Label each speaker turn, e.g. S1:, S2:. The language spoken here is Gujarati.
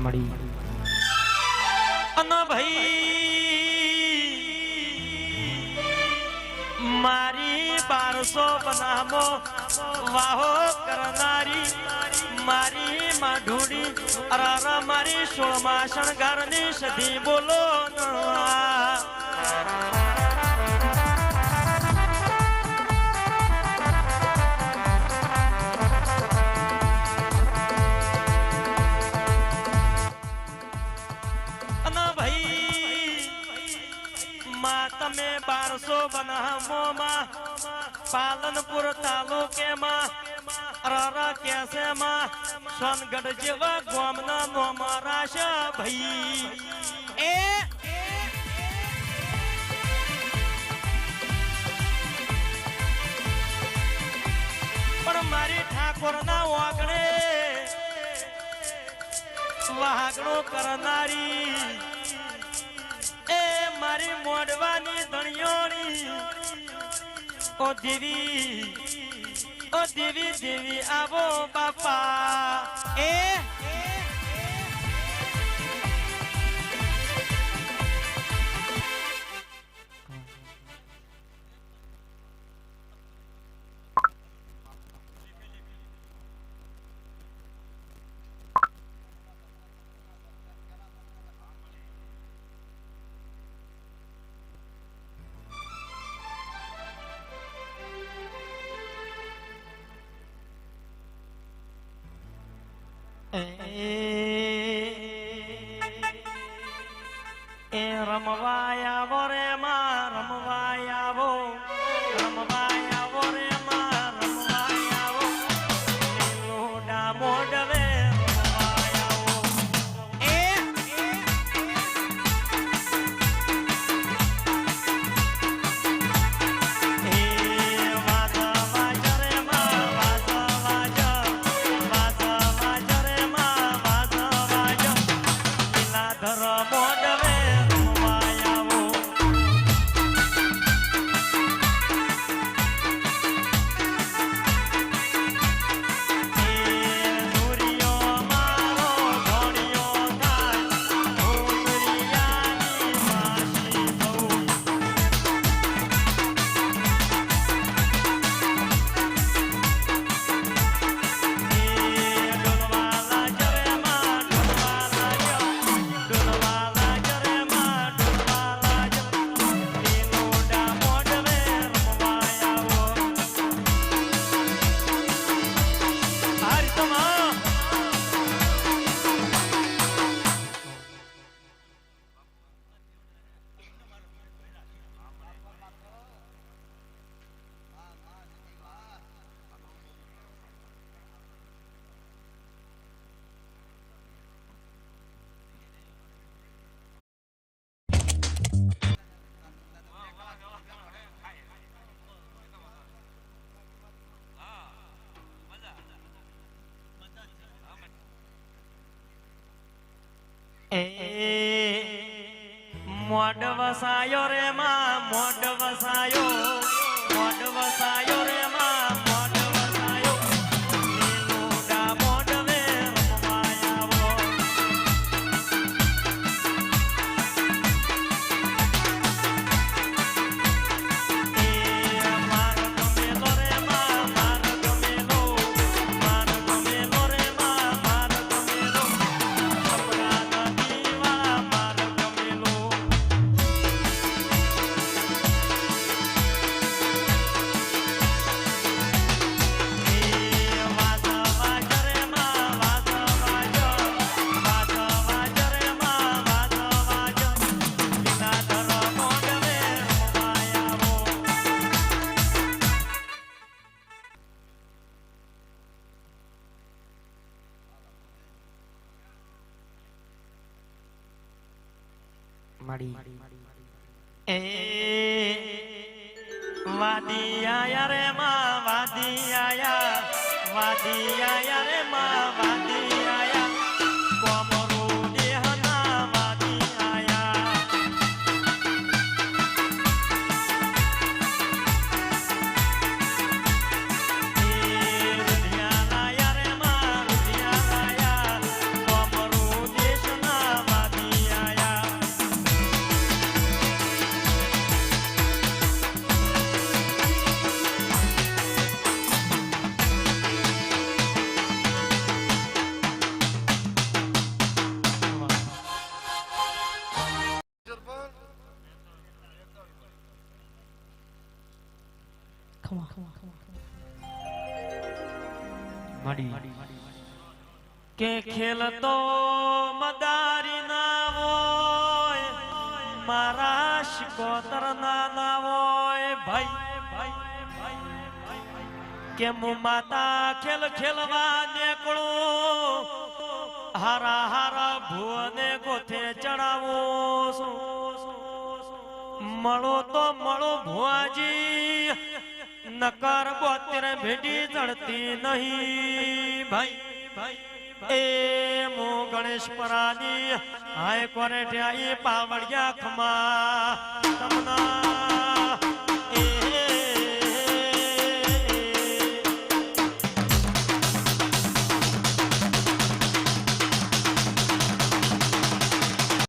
S1: મળી
S2: અને ભાઈ મારી 1200 બનામો વાહો કરનારી મારી માઢુડી અરર મારી 16મા શણગારની સધી બોલો તમે 1200 બનામો માં પાલનપુર તાલુકે માં અરરા કેસે માં સોનગઢ જેવા ગામના નોમ રાશા ભાઈ એ પણ મારી ઠાકોરના વાગણે વાગણો કરનારી એ મારી મોડવાની ધણિયોણી ઓ દેવી દેવી આવો બાપા એ એ રમવાયા વો રે માં રમવાયા વો રે માં રમવાયા વો લોડા મોડવે રમવાયા વો એ વાજા વાજા રે માં વાજા વાજા વાજા વાજા રે માં વાજા વાજા લીલા ધર મોડવે મોડ વસાયો રે માં મોડ વસાયો રે માં મોડ વસાયો લીલુડા મોડવે રમવાયા વો એ માર ગમેલો રે માં માર ગમેલો રે માં માર ગમેલો કપડા દીવા માર ગમેલો
S1: મળી
S2: એ વાદી આયા રે માં વાદી આયા રે માં વાદી આયા કોમરો દેહના વાદી આયા એ રુધિયા લાયા રે માં રુધિયા લાયા કોમરો દે કે ખેલતો મદારી ના હોય મારા શિકોતર ના હોય ભાઈ કે હું માતા ખેલ ખેલવા નીકળું હારા હારા ભુવને ગોથે ચડાવું મળો તો મળો ભુવાજી નકર 72 ભેડી ચડતી નહીં ભાઈ એ મો ગણેશ પરાની હાય કોરે પાવડિયા ખમા તમના